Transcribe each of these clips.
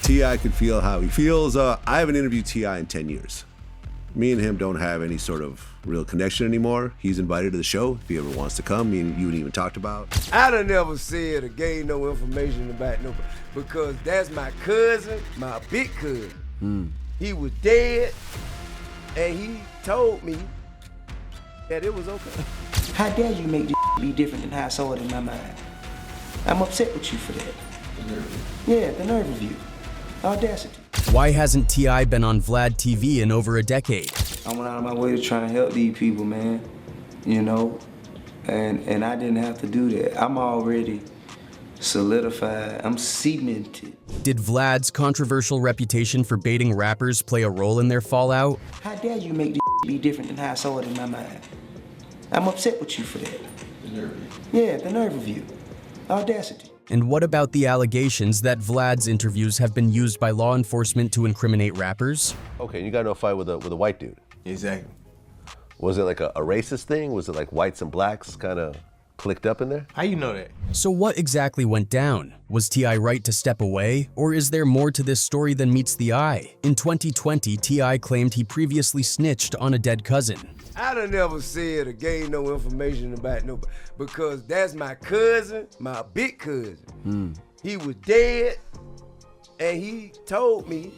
T.I. could feel how he feels. I haven't interviewed T.I. in 10 years. Me and him don't have any sort of real connection anymore. He's invited to the show if he ever wants to come. Me and you even talked about. I done never said or gave no information about nobody because that's my cousin, my big cousin. He was dead, and he told me that it was okay. How dare you make this be different than how I saw it in my mind? I'm upset with you for that. The nerve. Yeah, the nerve of you. Audacity. Why hasn't T.I. been on Vlad TV in over a decade? I went out of my way to try to help these people, man. You know? And I didn't have to do that. I'm already solidified. I'm cemented. Did Vlad's controversial reputation for baiting rappers play a role in their fallout? How dare you make this be different than how I saw it in my mind? I'm upset with you for that. The nerve. Yeah, the nerve of you. Audacity. And what about the allegations that Vlad's interviews have been used by law enforcement to incriminate rappers? Okay, you got into a fight with a white dude. Exactly. Was it like a racist thing? Was it like whites and blacks kind of clicked up in there? How you know that? So what exactly went down? Was T.I. right to step away? Or is there more to this story than meets the eye? In 2020, T.I. claimed he previously snitched on a dead cousin. I done never said or gave no information about nobody because that's my cousin, my big cousin. He was dead, and he told me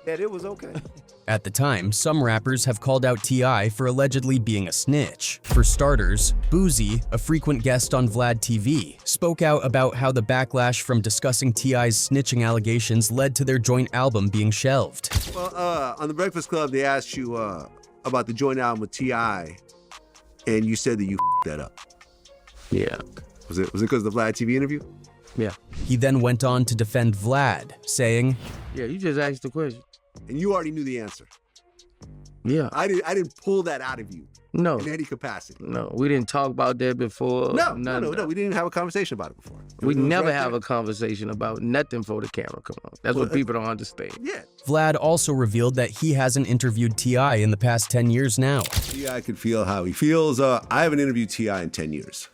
that it was okay. At the time, some rappers have called out T.I. for allegedly being a snitch. For starters, Boozy, a frequent guest on Vlad TV, spoke out about how the backlash from discussing T.I.'s snitching allegations led to their joint album being shelved. Well, on the Breakfast Club, they asked you about the joint album with T.I., and you said that you that up. Yeah. Was it because of the Vlad TV interview? Yeah. He then went on to defend Vlad, saying, Yeah, you just asked the question. And you already knew the answer. Yeah. I didn't pull that out of you. No. In any capacity. No, we didn't talk about that before. No, we didn't have a conversation about it before. We never have a conversation about nothing for the camera. Come on. That's what people don't understand. Yeah. Vlad also revealed that he hasn't interviewed T.I. in the past 10 years now. T.I. could feel how he feels. I haven't interviewed T.I. in 10 years.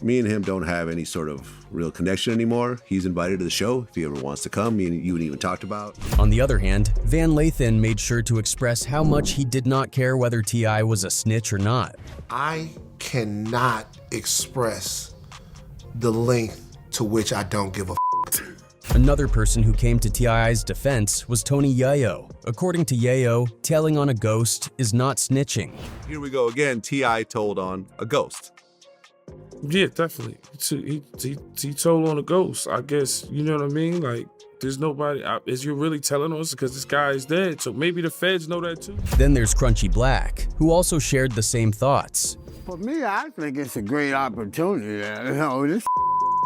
Me and him don't have any sort of real connection anymore. He's invited to the show if he ever wants to come. Me and you even talked about. On the other hand, Van Lathan made sure to express how much he did not care whether T.I. was a snitch or not. I cannot express the length to which I don't give a Another person who came to T.I.'s defense was Tony Yayo. According to Yayo, telling on a ghost is not snitching. Here we go again. T.I. told on a ghost. Yeah, definitely. He told on a ghost. I guess, you know what I mean? Like, there's nobody, is you really telling us because this guy is dead? So maybe the feds know that too. Then there's Crunchy Black, who also shared the same thoughts. For me, I think it's a great opportunity. You know, this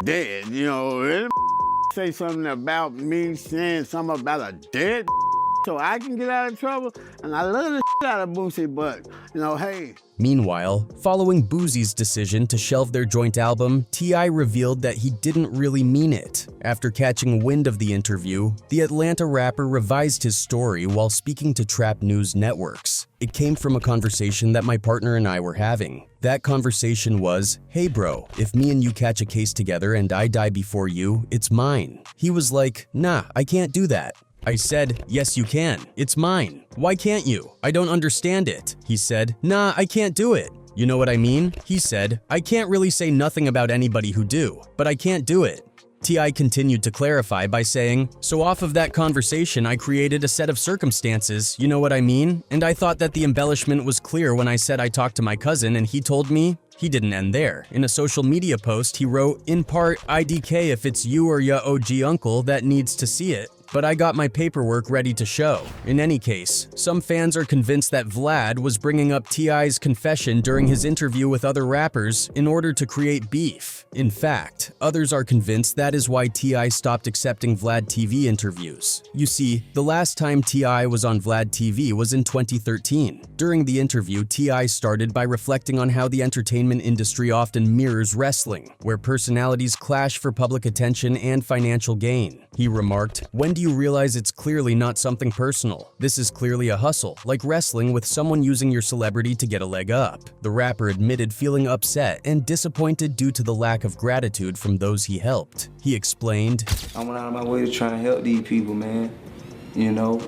dead, you know, say something about me saying something about a dead so I can get out of trouble. And I love the out of Boosie, but, you know, hey. Meanwhile, following Boozy's decision to shelve their joint album, T.I. revealed that he didn't really mean it. After catching wind of the interview, the Atlanta rapper revised his story while speaking to Trap News Networks. It came from a conversation that my partner and I were having. That conversation was, "Hey bro, if me and you catch a case together and I die before you, it's mine." He was like, "Nah, I can't do that." I said, "Yes, you can. It's mine. Why can't you? I don't understand it." He said, "Nah, I can't do it. You know what I mean?" He said, "I can't really say nothing about anybody who do, but I can't do it." T.I. continued to clarify by saying, "So off of that conversation, I created a set of circumstances, you know what I mean? And I thought that the embellishment was clear when I said I talked to my cousin and he told me." He didn't end there. In a social media post, he wrote, "In part, IDK if it's you or ya OG uncle that needs to see it. But I got my paperwork ready to show." In any case, some fans are convinced that Vlad was bringing up T.I.'s confession during his interview with other rappers in order to create beef. In fact, others are convinced that is why T.I. stopped accepting Vlad TV interviews. You see, the last time T.I. was on Vlad TV was in 2013. During the interview, T.I. started by reflecting on how the entertainment industry often mirrors wrestling, where personalities clash for public attention and financial gain. He remarked, "When do you realize it's clearly not something personal? This is clearly a hustle, like wrestling with someone using your celebrity to get a leg up. The rapper admitted feeling upset and disappointed due to the lack of gratitude from those he helped. He explained, I went out of my way to try to help these people, man, you know,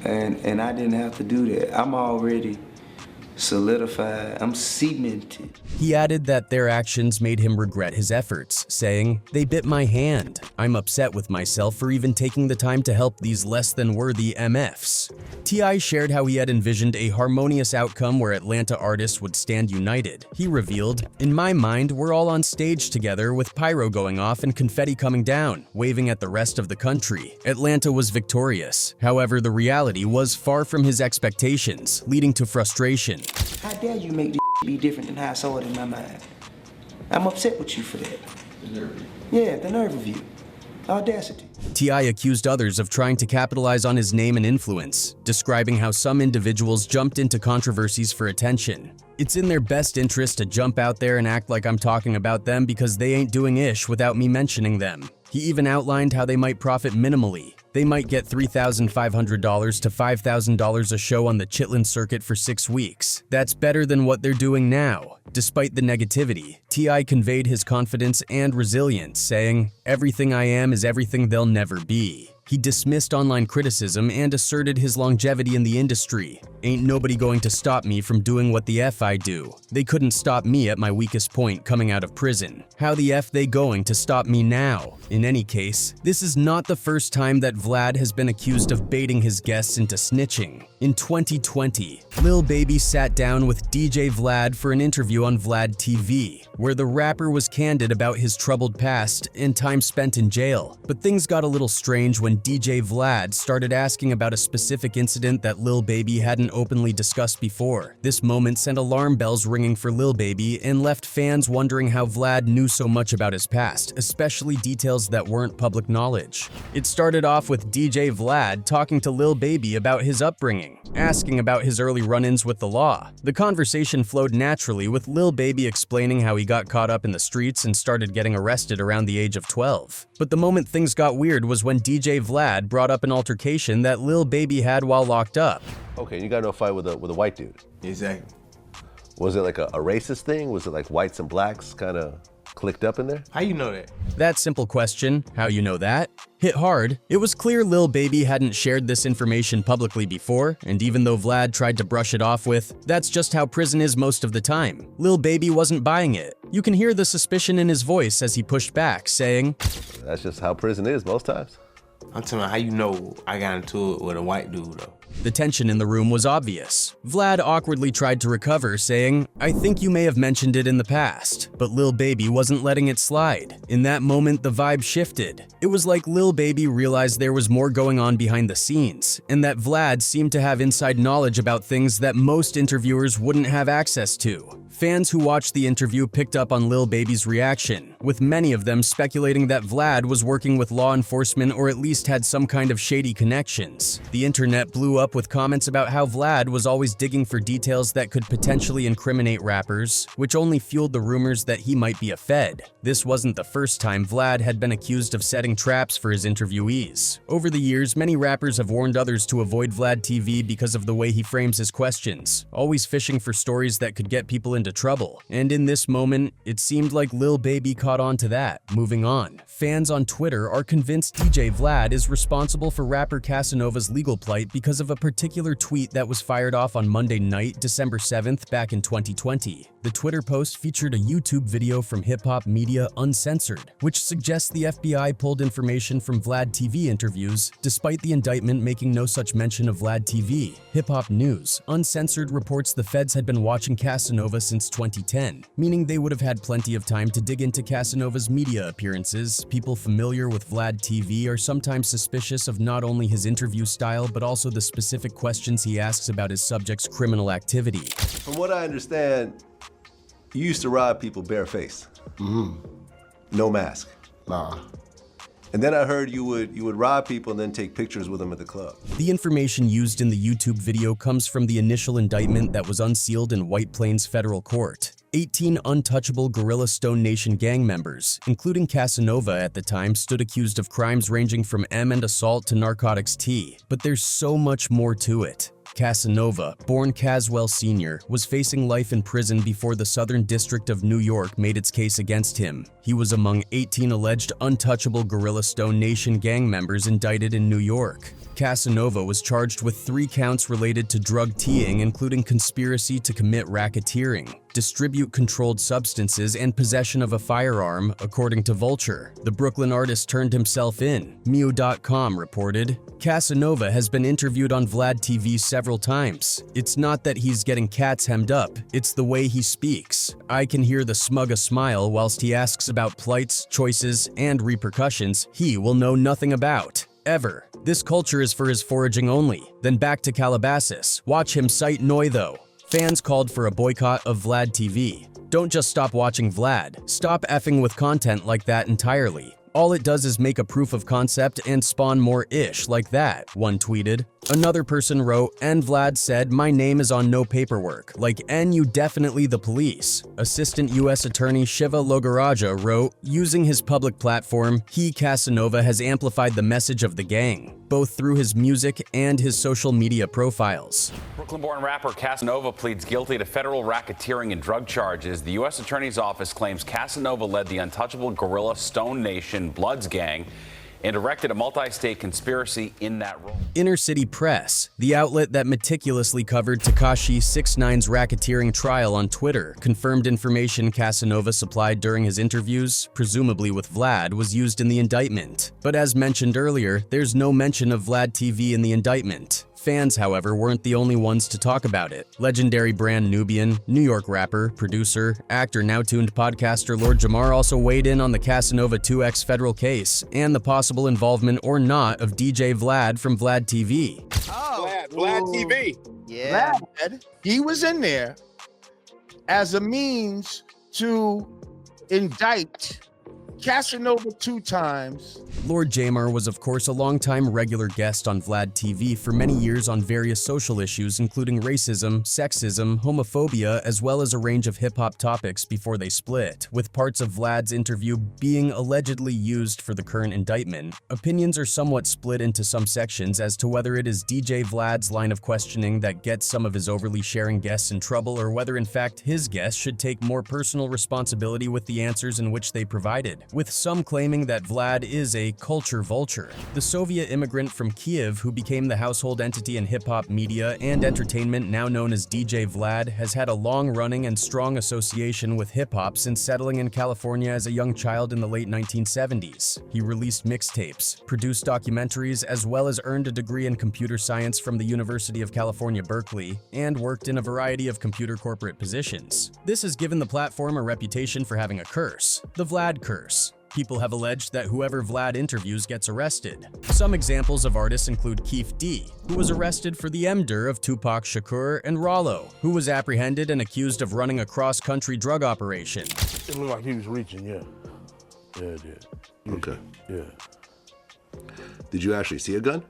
and I didn't have to do that. I'm already solidified, I'm cemented. He added that their actions made him regret his efforts, saying, "They bit my hand. I'm upset with myself for even taking the time to help these less than worthy MFs." T.I. shared how he had envisioned a harmonious outcome where Atlanta artists would stand united. He revealed, "In my mind, we're all on stage together with pyro going off and confetti coming down, waving at the rest of the country. Atlanta was victorious. However, the reality was far from his expectations, leading to frustration. How dare you make this be different than how I saw it in my mind? I'm upset with you for that. The nerve of you. Yeah, the nerve of you. Audacity. T.I. accused others of trying to capitalize on his name and influence, describing how some individuals jumped into controversies for attention. It's in their best interest to jump out there and act like I'm talking about them because they ain't doing ish without me mentioning them. He even outlined how they might profit minimally. They might get $3,500 to $5,000 a show on the Chitlin circuit for 6 weeks. That's better than what they're doing now. Despite the negativity, T.I. conveyed his confidence and resilience, saying, "Everything I am is everything they'll never be." He dismissed online criticism and asserted his longevity in the industry. "Ain't nobody going to stop me from doing what the F I do. They couldn't stop me at my weakest point coming out of prison. How the F they going to stop me now?" In any case, this is not the first time that Vlad has been accused of baiting his guests into snitching. In 2020, Lil Baby sat down with DJ Vlad for an interview on Vlad TV, where the rapper was candid about his troubled past and time spent in jail. But things got a little strange when DJ Vlad started asking about a specific incident that Lil Baby hadn't openly discussed before. This moment sent alarm bells ringing for Lil Baby and left fans wondering how Vlad knew so much about his past, especially details that weren't public knowledge. It started off with DJ Vlad talking to Lil Baby about his upbringing, asking about his early run-ins with the law. The conversation flowed naturally, with Lil Baby explaining how he got caught up in the streets and started getting arrested around the age of 12. But the moment things got weird was when DJ Vlad brought up an altercation that Lil Baby had while locked up. Okay, you got into a fight with a white dude. Exactly. Was it like a racist thing? Was it like whites and blacks kind of clicked up in there? How you know that? That simple question, how you know that, hit hard. It was clear Lil Baby hadn't shared this information publicly before, and even though Vlad tried to brush it off with, "That's just how prison is most of the time," Lil Baby wasn't buying it. You can hear the suspicion in his voice as he pushed back, saying, "That's just how prison is most times." I'm telling you, how you know I got into it with a white dude though? The tension in the room was obvious. Vlad awkwardly tried to recover, saying, "I think you may have mentioned it in the past," but Lil Baby wasn't letting it slide. In that moment, the vibe shifted. It was like Lil Baby realized there was more going on behind the scenes, and that Vlad seemed to have inside knowledge about things that most interviewers wouldn't have access to. Fans who watched the interview picked up on Lil Baby's reaction, with many of them speculating that Vlad was working with law enforcement or at least had some kind of shady connections. The internet blew up with comments about how Vlad was always digging for details that could potentially incriminate rappers, which only fueled the rumors that he might be a Fed. This wasn't the first time Vlad had been accused of setting traps for his interviewees. Over the years, many rappers have warned others to avoid Vlad TV because of the way he frames his questions, always fishing for stories that could get people into trouble. And in this moment, it seemed like Lil Baby caught on to that. Moving on, fans on Twitter are convinced DJ Vlad is responsible for rapper Casanova's legal plight because of a particular tweet that was fired off on Monday night, December 7th, back in 2020. The Twitter post featured a YouTube video from hip-hop media Uncensored, which suggests the FBI pulled information from Vlad TV interviews, despite the indictment making no such mention of Vlad TV. Hip-hop News Uncensored reports the feds had been watching Casanova since 2010, meaning they would have had plenty of time to dig into Casanova's media appearances. People familiar with Vlad TV are sometimes suspicious of not only his interview style, but also the specific questions he asks about his subject's criminal activity. From what I understand, you used to rob people barefaced. No mask. Nah. And then I heard you would rob people and then take pictures with them at the club. The information used in the YouTube video comes from the initial indictment that was unsealed in White Plains Federal Court. 18 untouchable Guerrilla Stone Nation gang members, including Casanova at the time, stood accused of crimes ranging from M and assault to narcotics T. But there's so much more to it. Casanova, born Caswell Sr., was facing life in prison before the Southern District of New York made its case against him. He was among 18 alleged untouchable Guerrilla Stone Nation gang members indicted in New York. Casanova was charged with 3 counts related to drug teeing, including conspiracy to commit racketeering, distribute controlled substances, and possession of a firearm, according to Vulture. The Brooklyn artist turned himself in, Mew.com reported. Casanova has been interviewed on Vlad TV several times. It's not that he's getting cats hemmed up, it's the way he speaks. I can hear the smug smile whilst he asks about plights, choices, and repercussions he will know nothing about. Ever. This culture is for his foraging only. Then back to Calabasas. Watch him cite Noi though. Fans called for a boycott of Vlad TV. Don't just stop watching Vlad. Stop effing with content like that entirely. All it does is make a proof of concept and spawn more ish like that, one tweeted. Another person wrote, and Vlad said, my name is on no paperwork, like N you definitely the police. Assistant U.S. Attorney Shiva Logaraja wrote, using his public platform, he, Casanova, has amplified the message of the gang, both through his music and his social media profiles. Brooklyn-born rapper Casanova pleads guilty to federal racketeering and drug charges. The U.S. Attorney's Office claims Casanova led the untouchable Guerrilla Stone Nation Bloods gang and directed a multi-state conspiracy in that role. Inner City Press, the outlet that meticulously covered Tekashi 6ix9ine's racketeering trial on Twitter, confirmed information Casanova supplied during his interviews, presumably with Vlad, was used in the indictment. But as mentioned earlier, there's no mention of Vlad TV in the indictment. Fans, however, weren't the only ones to talk about it. Legendary brand Nubian, New York rapper, producer, actor, now-tuned podcaster Lord Jamar also weighed in on the Casanova 2X federal case and the possible involvement or not of DJ Vlad from Vlad TV. Oh, Vlad TV. Yeah. Vlad, he was in there as a means to indict Casanova 2 times. Lord Jamar was of course a longtime regular guest on Vlad TV for many years on various social issues including racism, sexism, homophobia, as well as a range of hip-hop topics before they split, with parts of Vlad's interview being allegedly used for the current indictment. Opinions are somewhat split into some sections as to whether it is DJ Vlad's line of questioning that gets some of his overly sharing guests in trouble or whether in fact his guests should take more personal responsibility with the answers in which they provided, with some claiming that Vlad is a culture vulture. The Soviet immigrant from Kiev who became the household entity in hip-hop media and entertainment now known as DJ Vlad has had a long-running and strong association with hip-hop since settling in California as a young child in the late 1970s. He released mixtapes, produced documentaries, as well as earned a degree in computer science from the University of California, Berkeley, and worked in a variety of computer corporate positions. This has given the platform a reputation for having a curse, the Vlad curse. People have alleged that whoever Vlad interviews gets arrested. Some examples of artists include Keith D, who was arrested for the murder of Tupac Shakur, and Rollo, who was apprehended and accused of running a cross-country drug operation. It looked like he was reaching, yeah. Yeah, it did. Okay. Yeah. Did you actually see a gun?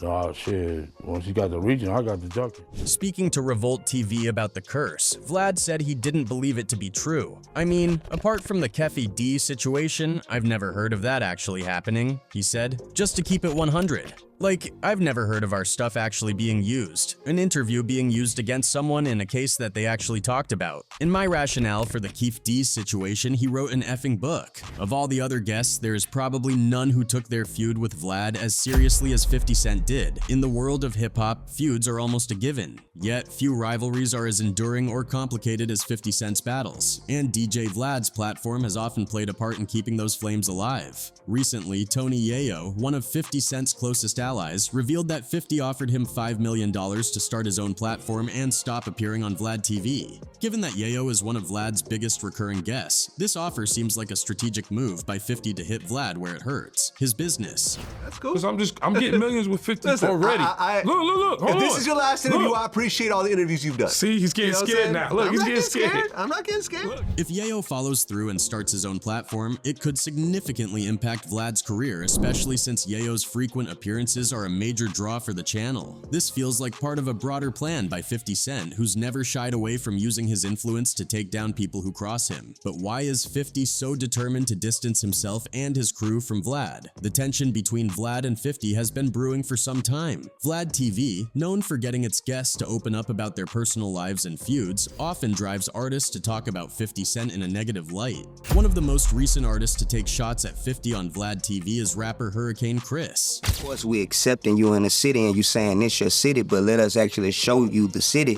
Oh, shit. Once he got the region, I got the junkie. Speaking to Revolt TV about the curse, Vlad said he didn't believe it to be true. I mean, apart from the Keffi D situation, I've never heard of that actually happening, he said. Just to keep it 100. Like, I've never heard of our stuff actually being used, an interview being used against someone in a case that they actually talked about. In my rationale for the Keith D situation, he wrote an effing book. Of all the other guests, there is probably none who took their feud with Vlad as seriously as 50 Cent did. In the world of hip-hop, feuds are almost a given. Yet, few rivalries are as enduring or complicated as 50 Cent's battles, and DJ Vlad's platform has often played a part in keeping those flames alive. Recently, Tony Yayo, one of 50 Cent's closest allies, revealed that 50 offered him $5 million to start his own platform and stop appearing on Vlad TV. Given that Yayo is one of Vlad's biggest recurring guests, this offer seems like a strategic move by 50 to hit Vlad where it hurts, his business. That's cool. Because I'm getting millions with 50 Listen, already. If Look, hold on. this is your last interview, Look. I appreciate all the interviews you've done. See, he's getting scared now. Look, he's getting scared. I'm not getting scared. Look. If Yayo follows through and starts his own platform, it could significantly impact Vlad's career, especially since Yayo's frequent appearances verses are a major draw for the channel. This feels like part of a broader plan by 50 Cent, who's never shied away from using his influence to take down people who cross him. But why is 50 so determined to distance himself and his crew from Vlad? The tension between Vlad and 50 has been brewing for some time. Vlad TV, known for getting its guests to open up about their personal lives and feuds, often drives artists to talk about 50 Cent in a negative light. One of the most recent artists to take shots at 50 on Vlad TV is rapper Hurricane Chris. Of course, we accepting you in the city and you saying it's your city, but let us actually show you the city.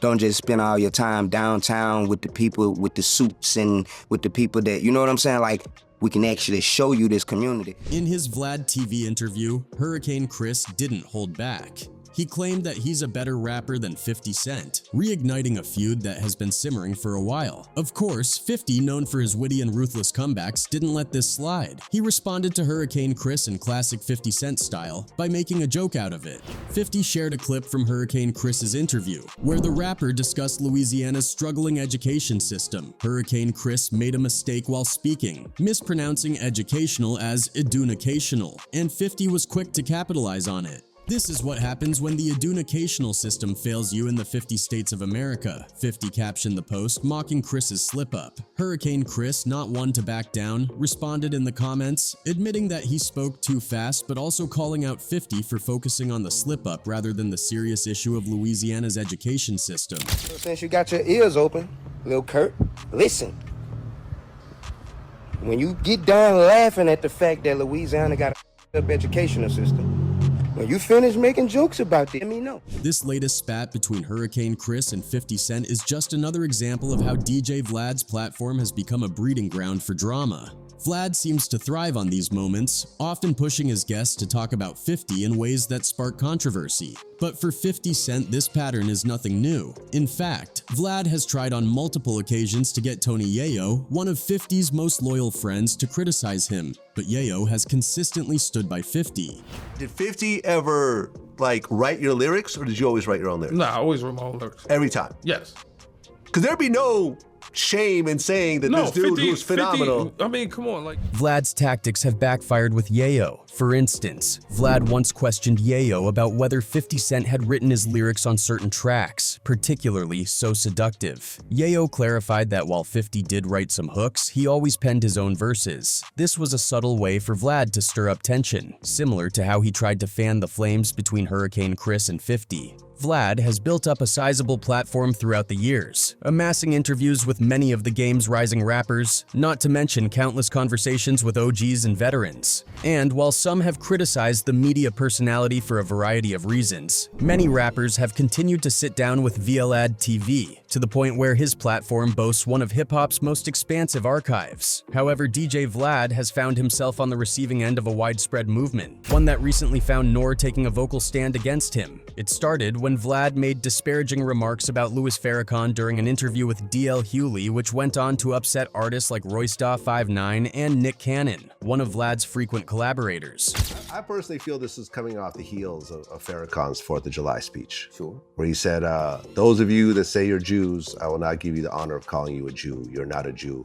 Don't just spend all your time downtown with the people with the suits and with the people that, you know what I'm saying? Like, we can actually show you this community. In his Vlad TV interview, Hurricane Chris didn't hold back. He claimed that he's a better rapper than 50 Cent, reigniting a feud that has been simmering for a while. Of course, 50, known for his witty and ruthless comebacks, didn't let this slide. He responded to Hurricane Chris in classic 50 Cent style by making a joke out of it. 50 shared a clip from Hurricane Chris's interview, where the rapper discussed Louisiana's struggling education system. Hurricane Chris made a mistake while speaking, mispronouncing educational as educational, and 50 was quick to capitalize on it. This is what happens when the educational system fails you in the 50 states of America, 50 captioned the post, mocking Chris's slip-up. Hurricane Chris, not one to back down, responded in the comments, admitting that he spoke too fast, but also calling out 50 for focusing on the slip-up rather than the serious issue of Louisiana's education system. Since you got your ears open, Lil Kurt, listen. When you get done laughing at the fact that Louisiana got a up educational system, when you finish making jokes about it, let me know. This latest spat between Hurricane Chris and 50 Cent is just another example of how DJ Vlad's platform has become a breeding ground for drama. Vlad seems to thrive on these moments, often pushing his guests to talk about 50 in ways that spark controversy. But for 50 Cent, this pattern is nothing new. In fact, Vlad has tried on multiple occasions to get Tony Yayo, one of 50's most loyal friends, to criticize him, but Yayo has consistently stood by 50. Did 50 ever, like, write your lyrics, or did you always write your own lyrics? Nah, I always wrote my own lyrics. Every time? Yes. Because there'd be no shame in saying that this dude who's phenomenal. 50, I mean, come on, like. Vlad's tactics have backfired with Yayo. For instance, Vlad once questioned Yayo about whether 50 Cent had written his lyrics on certain tracks, particularly So Seductive. Yayo clarified that while 50 did write some hooks, he always penned his own verses. This was a subtle way for Vlad to stir up tension, similar to how he tried to fan the flames between Hurricane Chris and 50. Vlad has built up a sizable platform throughout the years, amassing interviews with many of the game's rising rappers, not to mention countless conversations with OGs and veterans. And while some have criticized the media personality for a variety of reasons, many rappers have continued to sit down with Vlad TV, to the point where his platform boasts one of hip-hop's most expansive archives. However, DJ Vlad has found himself on the receiving end of a widespread movement, one that recently found Noor taking a vocal stand against him. It started when Vlad made disparaging remarks about Louis Farrakhan during an interview with DL Hewley, which went on to upset artists like Roysta 59 and Nick Cannon, one of Vlad's frequent collaborators. I personally feel this is coming off the heels of Farrakhan's 4th of July speech. Sure. Where he said, those of you that say you're Jews, I will not give you the honor of calling you a Jew. You're not a Jew.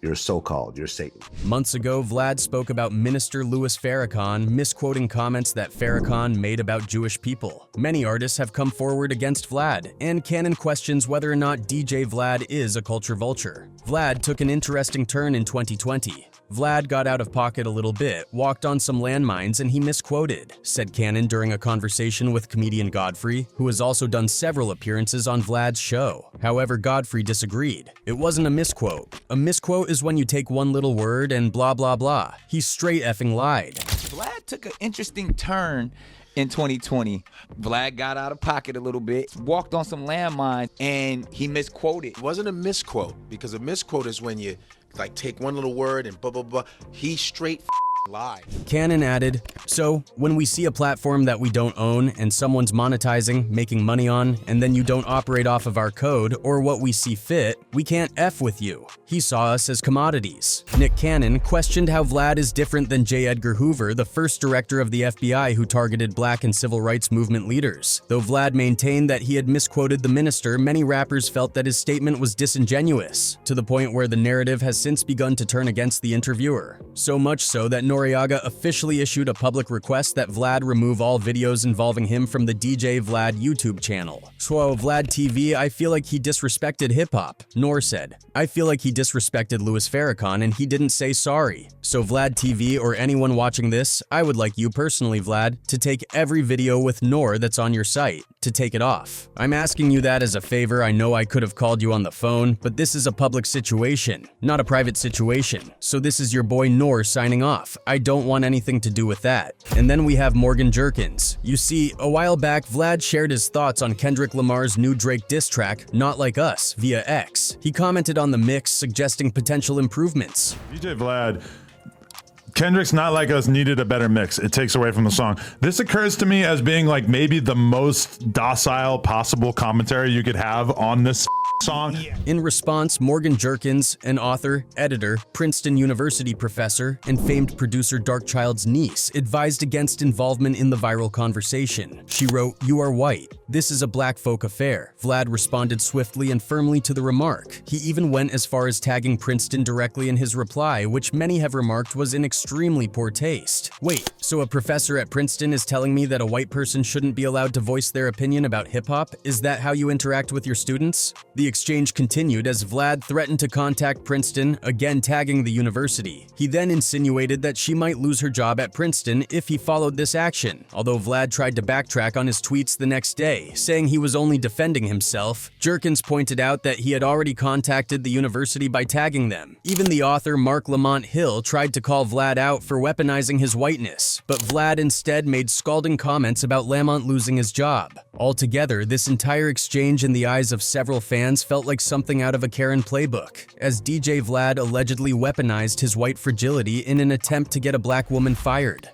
You're so-called, you're Satan. Months ago, Vlad spoke about Minister Louis Farrakhan, misquoting comments that Farrakhan made about Jewish people. Many artists have come forward against Vlad, and Cannon questions whether or not DJ Vlad is a culture vulture. Vlad took an interesting turn in 2020. Vlad got out of pocket a little bit, walked on some landmines, and he misquoted, said Cannon during a conversation with comedian Godfrey, who has also done several appearances on Vlad's show. However, Godfrey disagreed. It wasn't a misquote. A misquote is when you take one little word and blah blah blah. He straight effing lied. Vlad took an interesting turn in 2020. Vlad got out of pocket a little bit, walked on some landmines, and he misquoted. It wasn't a misquote, because a misquote is when you like take one little word and blah blah blah. He straight lied. Cannon added, so when we see a platform that we don't own and someone's monetizing, making money on, and then you don't operate off of our code or what we see fit, we can't F with you. He saw us as commodities. Nick Cannon questioned how Vlad is different than J. Edgar Hoover, the first director of the FBI who targeted black and civil rights movement leaders. Though Vlad maintained that he had misquoted the minister, many rappers felt that his statement was disingenuous, to the point where the narrative has since begun to turn against the interviewer. So much so that Noor Noriega officially issued a public request that Vlad remove all videos involving him from the DJ Vlad YouTube channel. So Vlad TV, I feel like he disrespected hip-hop. Nor said, I feel like he disrespected Louis Farrakhan and he didn't say sorry. So Vlad TV or anyone watching this, I would like you personally, Vlad, to take every video with Nor that's on your site, to take it off. I'm asking you that as a favor. I know I could have called you on the phone, but this is a public situation, not a private situation. So this is your boy Nor signing off. I don't want anything to do with that. And then we have Morgan Jerkins. You see, a while back, Vlad shared his thoughts on Kendrick Lamar's new Drake diss track, Not Like Us, via X. He commented on the mix, suggesting potential improvements. DJ Vlad, Kendrick's Not Like Us needed a better mix. It takes away from the song. This occurs to me as being like maybe the most docile possible commentary you could have on this song. In response, Morgan Jerkins, an author, editor, Princeton University professor, and famed producer Darkchild's niece, advised against involvement in the viral conversation. She wrote, "You are white. This is a black folk affair." Vlad responded swiftly and firmly to the remark. He even went as far as tagging Princeton directly in his reply, which many have remarked was in extremely poor taste. Wait, so a professor at Princeton is telling me that a white person shouldn't be allowed to voice their opinion about hip-hop? Is that how you interact with your students? The exchange continued as Vlad threatened to contact Princeton, again tagging the university. He then insinuated that she might lose her job at Princeton if he followed this action, although Vlad tried to backtrack on his tweets the next day, saying he was only defending himself. Jerkins pointed out that he had already contacted the university by tagging them. Even the author Mark Lamont Hill tried to call Vlad out for weaponizing his whiteness, but Vlad instead made scalding comments about Lamont losing his job. Altogether, this entire exchange in the eyes of several fans felt like something out of a Karen playbook, as DJ Vlad allegedly weaponized his white fragility in an attempt to get a black woman fired.